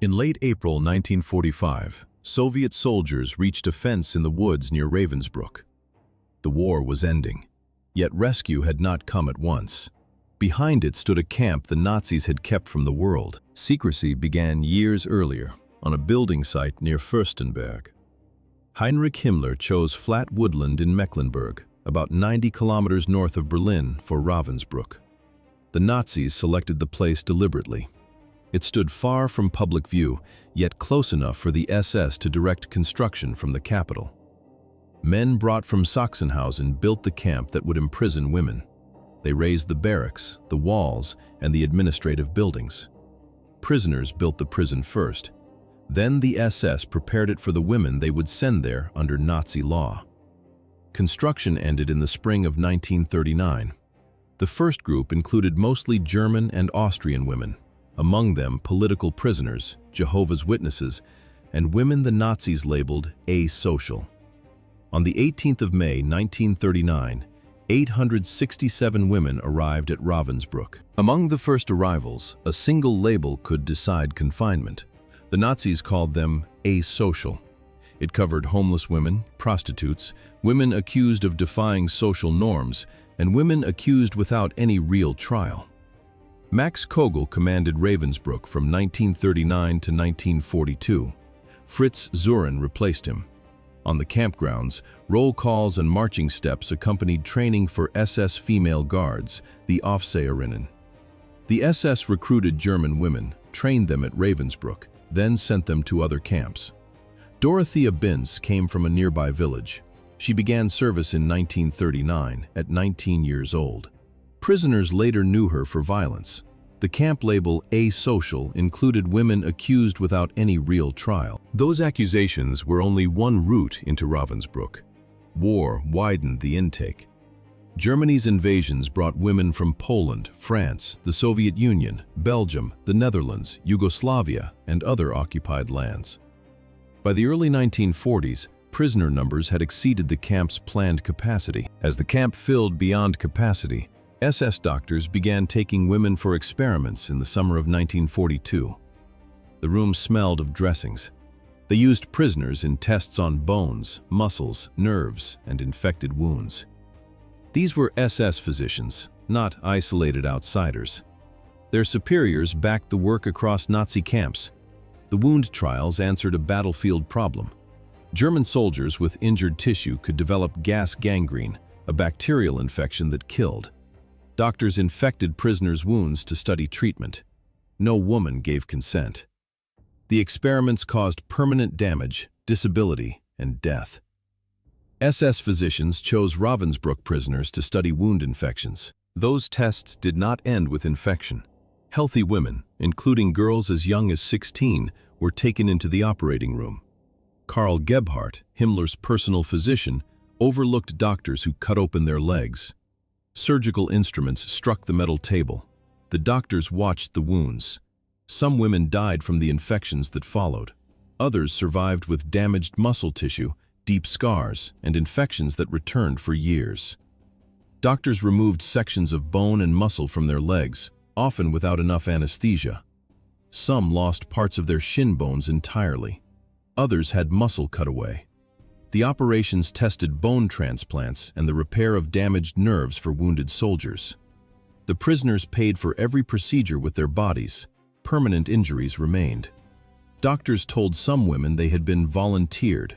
In late April 1945, Soviet soldiers reached a fence in the woods near Ravensbruck. The war was ending, yet rescue had not come at once. Behind it stood a camp the Nazis had kept from the world. Secrecy began years earlier, on a building site near Fürstenberg. Heinrich Himmler chose flat woodland in Mecklenburg, about 90 kilometers north of Berlin, for Ravensbruck. The Nazis selected the place deliberately. It stood far from public view, yet close enough for the SS to direct construction from the capital. Men brought from Sachsenhausen built the camp that would imprison women. They raised the barracks, the walls, and the administrative buildings. Prisoners built the prison first. Then the SS prepared it for the women they would send there under Nazi law. Construction ended in the spring of 1939. The first group included mostly German and Austrian women, among them political prisoners, Jehovah's Witnesses, and women the Nazis labeled asocial. On the 18th of May 1939, 867 women arrived at Ravensbruck. Among the first arrivals, a single label could decide confinement. The Nazis called them asocial. It covered homeless women, prostitutes, women accused of defying social norms, and women accused without any real trial. Max Kogel commanded Ravensbruck from 1939 to 1942. Fritz Zuren replaced him. On the campgrounds, roll calls and marching steps accompanied training for SS female guards, the Aufseherinnen. The SS recruited German women, trained them at Ravensbruck, then sent them to other camps. Dorothea Binz came from a nearby village. She began service in 1939, at 19 years old. Prisoners later knew her for violence. The camp label asocial included women accused without any real trial. Those accusations were only one route into Ravensbruck. War widened the intake. Germany's invasions brought women from Poland, France, the Soviet Union, Belgium, the Netherlands, Yugoslavia, and other occupied lands. By the early 1940s, prisoner numbers had exceeded the camp's planned capacity. As the camp filled beyond capacity, SS doctors began taking women for experiments in the summer of 1942. The room smelled of dressings. They used prisoners in tests on bones, muscles, nerves, and infected wounds. These were SS physicians, not isolated outsiders. Their superiors backed the work across Nazi camps. The wound trials answered a battlefield problem. German soldiers with injured tissue could develop gas gangrene, a bacterial infection that killed. Doctors infected prisoners' wounds to study treatment. No woman gave consent. The experiments caused permanent damage, disability, and death. SS physicians chose Ravensbruck prisoners to study wound infections. Those tests did not end with infection. Healthy women, including girls as young as 16, were taken into the operating room. Karl Gebhardt, Himmler's personal physician, overlooked doctors who cut open their legs. Surgical instruments struck the metal table. The doctors watched the wounds. Some women died from the infections that followed. Others survived with damaged muscle tissue, deep scars, and infections that returned for years. Doctors removed sections of bone and muscle from their legs, often without enough anesthesia. Some lost parts of their shin bones entirely. Others had muscle cut away. The operations tested bone transplants and the repair of damaged nerves for wounded soldiers. The prisoners paid for every procedure with their bodies. Permanent injuries remained. Doctors told some women they had been volunteered.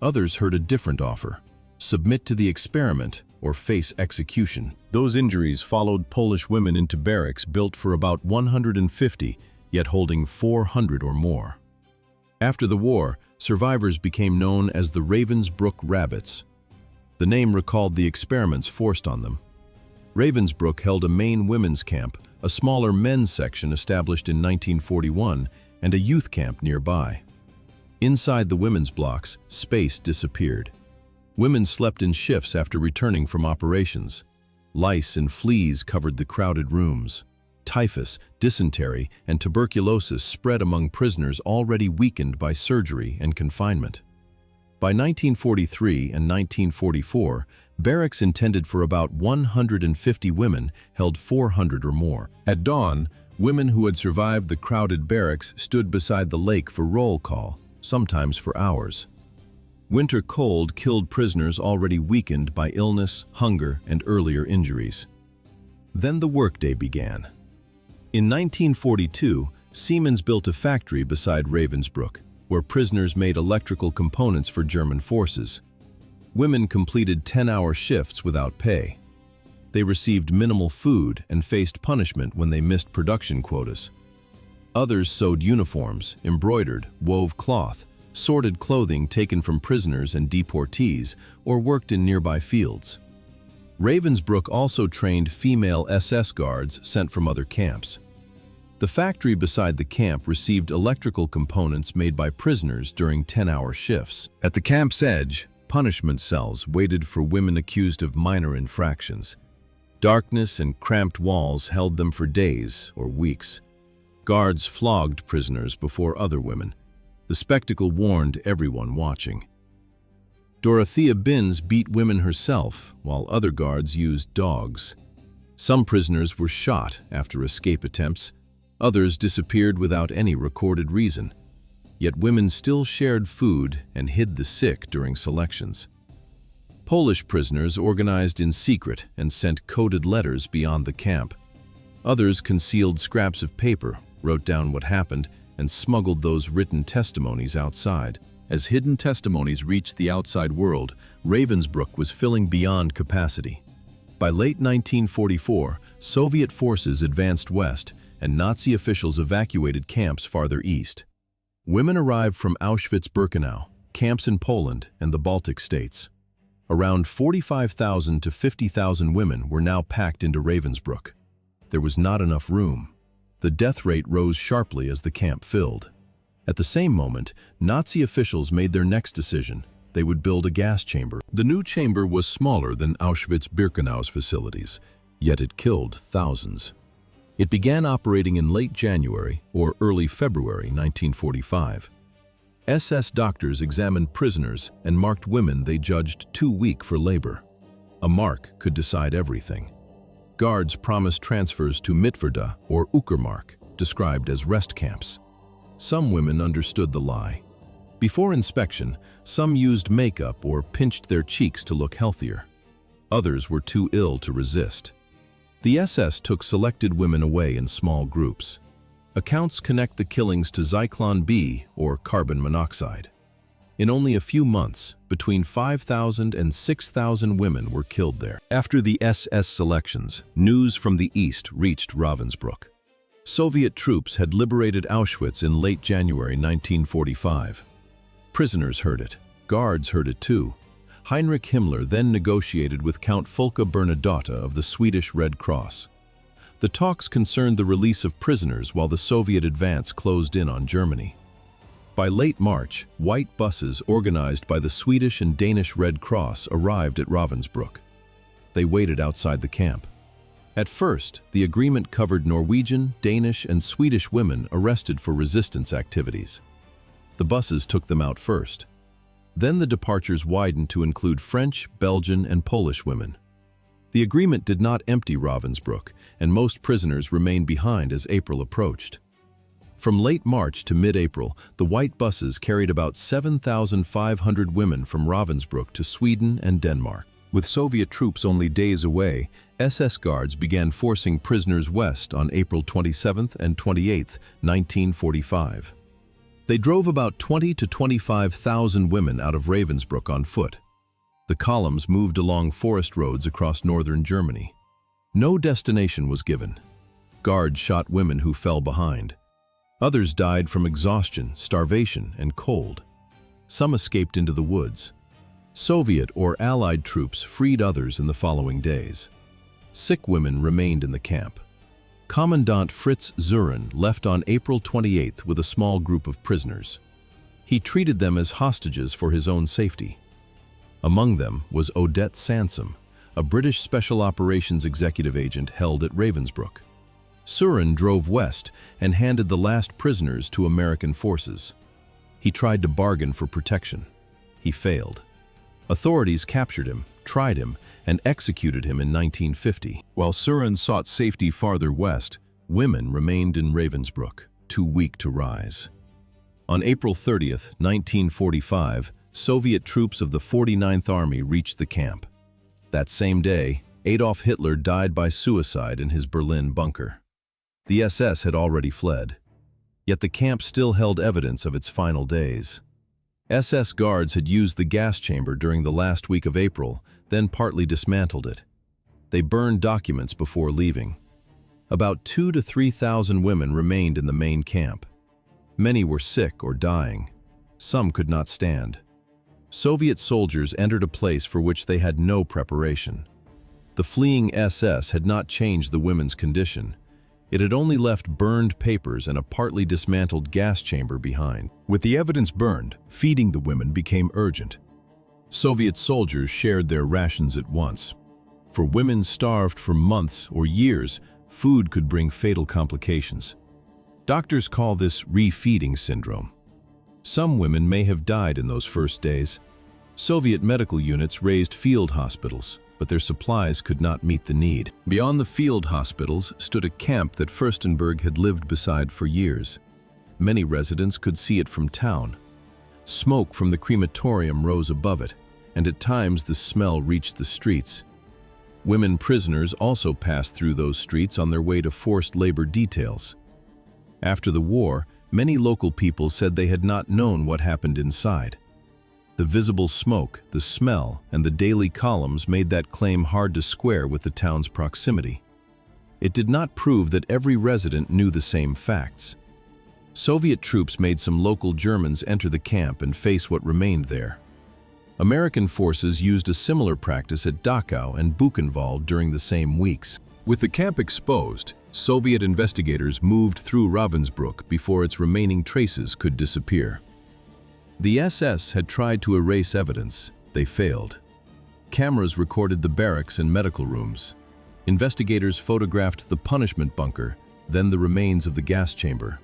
Others heard a different offer: submit to the experiment or face execution. Those injuries followed Polish women into barracks built for about 150, yet holding 400 or more. After the war, survivors became known as the Ravensbruck Rabbits. The name recalled the experiments forced on them. Ravensbruck held a main women's camp, a smaller men's section established in 1941, and a youth camp nearby. Inside the women's blocks, space disappeared. Women slept in shifts after returning from operations. Lice and fleas covered the crowded rooms. Typhus, dysentery, and tuberculosis spread among prisoners already weakened by surgery and confinement. By 1943 and 1944, barracks intended for about 150 women held 400 or more. At dawn, Women who had survived the crowded barracks stood beside the lake for roll call, sometimes for hours. Winter cold killed prisoners already weakened by illness, hunger, and earlier injuries. Then the workday began. In 1942, Siemens built a factory beside Ravensbruck, where prisoners made electrical components for German forces. Women completed 10-hour shifts without pay. They received minimal food and faced punishment when they missed production quotas. Others sewed uniforms, embroidered, wove cloth, sorted clothing taken from prisoners and deportees, or worked in nearby fields. Ravensbruck also trained female SS guards sent from other camps. The factory beside the camp received electrical components made by prisoners during 10-hour shifts. At the camp's edge, punishment cells waited for women accused of minor infractions. Darkness and cramped walls held them for days or weeks. Guards flogged prisoners before other women. The spectacle warned everyone watching. Dorothea Binns beat women herself, while other guards used dogs. Some prisoners were shot after escape attempts. Others disappeared without any recorded reason. Yet women still shared food and hid the sick during selections. Polish prisoners organized in secret and sent coded letters beyond the camp. Others concealed scraps of paper, wrote down what happened, and smuggled those written testimonies outside. As hidden testimonies reached the outside world, Ravensbruck was filling beyond capacity. By late 1944, Soviet forces advanced west, and Nazi officials evacuated camps farther east. Women arrived from Auschwitz-Birkenau, camps in Poland, and the Baltic states. Around 45,000 to 50,000 women were now packed into Ravensbruck. There was not enough room. The death rate rose sharply as the camp filled. At the same moment, Nazi officials made their next decision. They would build a gas chamber. The new chamber was smaller than Auschwitz-Birkenau's facilities, yet it killed thousands. It began operating in late January or early February 1945. SS doctors examined prisoners and marked women they judged too weak for labor. A mark could decide everything. Guards promised transfers to Mitverda or Uckermark, described as rest camps. Some women understood the lie. Before inspection, some used makeup or pinched their cheeks to look healthier. Others were too ill to resist. The SS took selected women away in small groups. Accounts connect the killings to Zyklon B, or carbon monoxide. In only a few months, between 5,000 and 6,000 women were killed there. After the SS selections, news from the east reached Ravensbruck. Soviet troops had liberated Auschwitz in late January 1945. Prisoners heard it. Guards heard it too. Heinrich Himmler then negotiated with Count Folke Bernadotte of the Swedish Red Cross. The talks concerned the release of prisoners while the Soviet advance closed in on Germany. By late March, white buses organized by the Swedish and Danish Red Cross arrived at Ravensbruck. They waited outside the camp. At first, the agreement covered Norwegian, Danish, and Swedish women arrested for resistance activities. The buses took them out first. Then the departures widened to include French, Belgian, and Polish women. The agreement did not empty Ravensbruck, and most prisoners remained behind as April approached. From late March to mid-April, the white buses carried about 7,500 women from Ravensbruck to Sweden and Denmark. With Soviet troops only days away, SS guards began forcing prisoners west on April 27th and 28th, 1945. They drove about 20 to 25,000 women out of Ravensbruck on foot. The columns moved along forest roads across northern Germany. No destination was given. Guards shot women who fell behind. Others died from exhaustion, starvation, and cold. Some escaped into the woods. Soviet or Allied troops freed others in the following days. Sick women remained in the camp. Commandant Fritz Zuren left on April 28th with a small group of prisoners. He treated them as hostages for his own safety. Among them was Odette Sansom, a British Special Operations executive agent held at Ravensbruck. Surin drove west and handed the last prisoners to American forces. He tried to bargain for protection. He failed. Authorities captured him, tried him, and executed him in 1950. While Surin sought safety farther west, Women remained in Ravensbruck, too weak to rise. On April 30th, 1945, Soviet troops of the 49th Army reached the camp. That same day, Adolf Hitler died by suicide in his Berlin bunker. The SS had already fled. Yet the camp still held evidence of its final days. SS guards had used the gas chamber during the last week of April, then partly dismantled it. They burned documents before leaving. About 2,000 to 3,000 women remained in the main camp. Many were sick or dying. Some could not stand. Soviet soldiers entered a place for which they had no preparation. The fleeing SS had not changed the women's condition. It had only left burned papers and a partly dismantled gas chamber behind. With the evidence burned, feeding the women became urgent. Soviet soldiers shared their rations at once. For women starved for months or years, food could bring fatal complications. Doctors call this refeeding syndrome. Some women may have died in those first days. Soviet medical units raised field hospitals, but their supplies could not meet the need. Beyond the field hospitals stood a camp that Furstenberg had lived beside for years. Many residents could see it from town. Smoke from the crematorium rose above it, and at times the smell reached the streets. Women prisoners also passed through those streets on their way to forced labor details. After the war, many local people said they had not known what happened inside. The visible smoke, the smell, and the daily columns made that claim hard to square with the town's proximity. It did not prove that every resident knew the same facts. Soviet troops made some local Germans enter the camp and face what remained there. American forces used a similar practice at Dachau and Buchenwald during the same weeks. With the camp exposed, Soviet investigators moved through Ravensbruck before its remaining traces could disappear. The SS had tried to erase evidence. They failed. Cameras recorded the barracks and medical rooms. Investigators photographed the punishment bunker, then the remains of the gas chamber.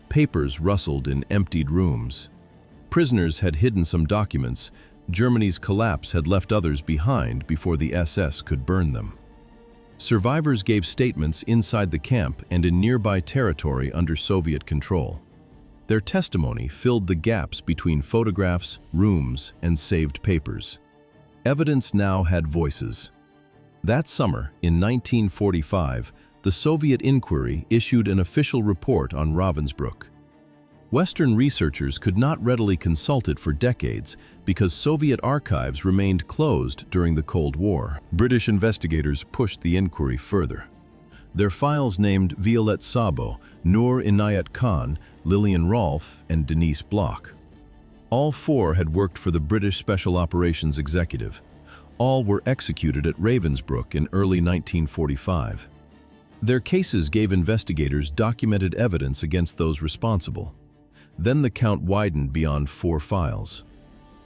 Papers rustled in emptied rooms. Prisoners had hidden some documents. Germany's collapse had left others behind before the SS could burn them. Survivors gave statements inside the camp and in nearby territory under Soviet control. Their testimony filled the gaps between photographs, rooms, and saved papers. Evidence now had voices. That summer, in 1945, the Soviet inquiry issued an official report on Ravensbruck. Western researchers could not readily consult it for decades because Soviet archives remained closed during the Cold War. British investigators pushed the inquiry further. Their files named Violette Sabo, Noor Inayat Khan, Lillian Rolfe, and Denise Bloch. All four had worked for the British Special Operations Executive. All were executed at Ravensbruck in early 1945. Their cases gave investigators documented evidence against those responsible. Then the count widened beyond 4 files.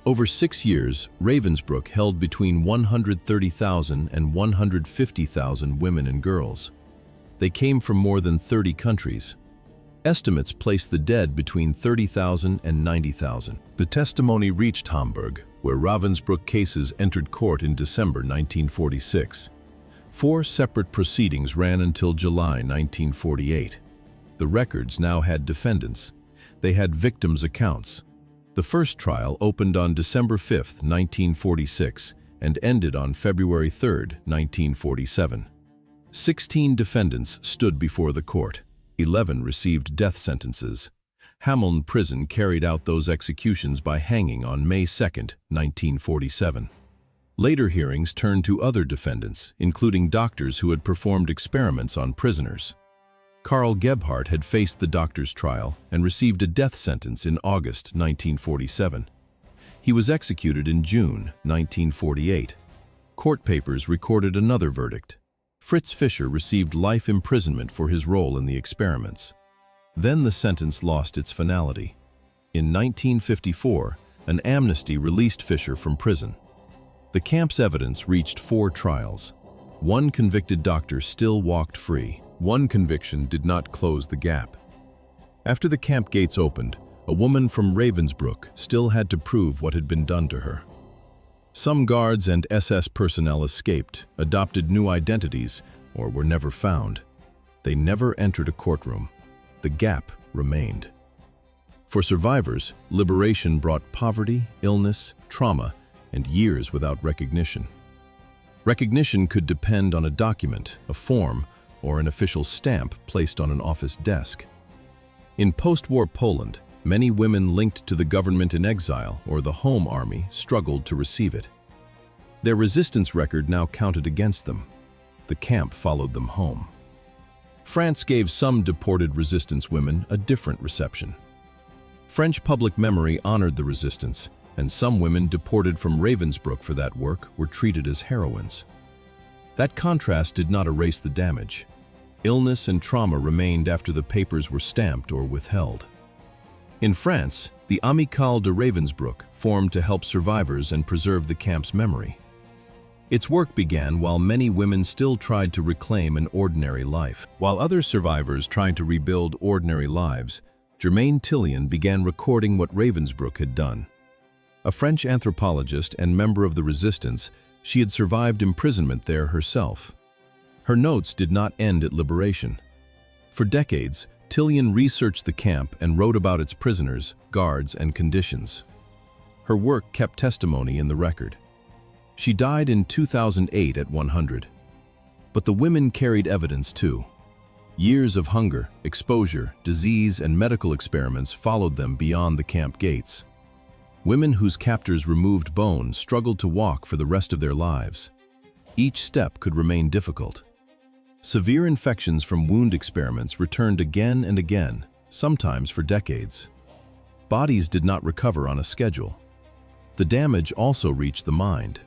Over 6 years, Ravensbruck held between 130,000 and 150,000 women and girls. They came from more than 30 countries. Estimates placed the dead between 30,000 and 90,000. The testimony reached Hamburg, where Ravensbruck cases entered court in December 1946. 4 separate proceedings ran until July 1948. The records now had defendants. They had victims' accounts. The first trial opened on December 5, 1946, and ended on February 3, 1947. 16 defendants stood before the court. 11 received death sentences. Hameln Prison carried out those executions by hanging on May 2, 1947. Later hearings turned to other defendants, including doctors who had performed experiments on prisoners. Karl Gebhardt had faced the doctor's trial and received a death sentence in August 1947. He was executed in June 1948. Court papers recorded another verdict. Fritz Fischer received life imprisonment for his role in the experiments. Then the sentence lost its finality. In 1954, an amnesty released Fischer from prison. The camp's evidence reached 4 trials. 1 convicted doctor still walked free. 1 conviction did not close the gap. After the camp gates opened, a woman from Ravensbruck still had to prove what had been done to her. Some guards and SS personnel escaped, adopted new identities, or were never found. They never entered a courtroom. The gap remained. For survivors, liberation brought poverty, illness, trauma, and years without recognition. Recognition could depend on a document, a form, or an official stamp placed on an office desk. In post-war Poland, many women linked to the government in exile or the Home Army struggled to receive it. Their resistance record now counted against them. The camp followed them home. France gave some deported resistance women a different reception. French public memory honored the resistance, and some women deported from Ravensbruck for that work were treated as heroines. That contrast did not erase the damage. Illness and trauma remained after the papers were stamped or withheld. In France, the Amicale de Ravensbruck formed to help survivors and preserve the camp's memory. Its work began while many women still tried to reclaim an ordinary life. While other survivors tried to rebuild ordinary lives, Germaine Tillion began recording what Ravensbruck had done. A French anthropologist and member of the resistance, she had survived imprisonment there herself. Her notes did not end at liberation. For decades, Tillion researched the camp and wrote about its prisoners, guards, and conditions. Her work kept testimony in the record. She died in 2008 at 100. But the women carried evidence too. Years of hunger, exposure, disease, and medical experiments followed them beyond the camp gates. Women whose captors removed bone struggled to walk for the rest of their lives. Each step could remain difficult. Severe infections from wound experiments returned again and again, sometimes for decades. Bodies did not recover on a schedule. The damage also reached the mind.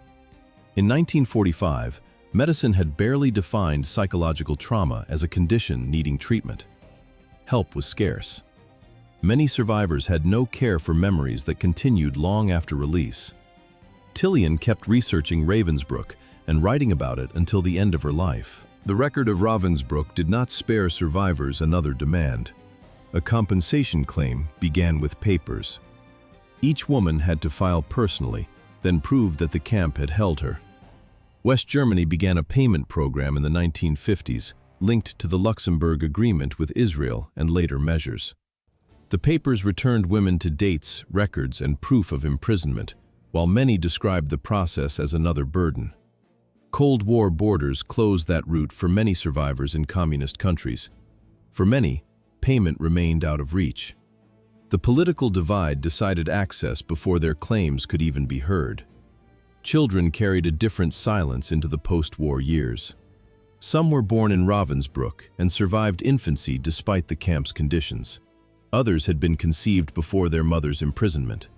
In 1945, medicine had barely defined psychological trauma as a condition needing treatment. Help was scarce. Many survivors had no care for memories that continued long after release. Tillion kept researching Ravensbruck and writing about it until the end of her life. The record of Ravensbruck did not spare survivors another demand. A compensation claim began with papers. Each woman had to file personally, then prove that the camp had held her. West Germany began a payment program in the 1950s, linked to the Luxembourg Agreement with Israel and later measures. The papers returned women to dates, records, and proof of imprisonment, while many described the process as another burden. Cold War borders closed that route for many survivors in communist countries. For many, payment remained out of reach. The political divide decided access before their claims could even be heard. Children carried a different silence into the post-war years. Some were born in Ravensbruck and survived infancy despite the camp's conditions. Others had been conceived before their mother's imprisonment.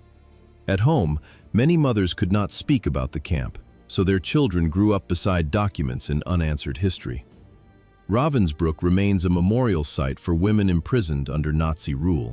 At home, many mothers could not speak about the camp, so their children grew up beside documents and unanswered history. Ravensbruck remains a memorial site for women imprisoned under Nazi rule.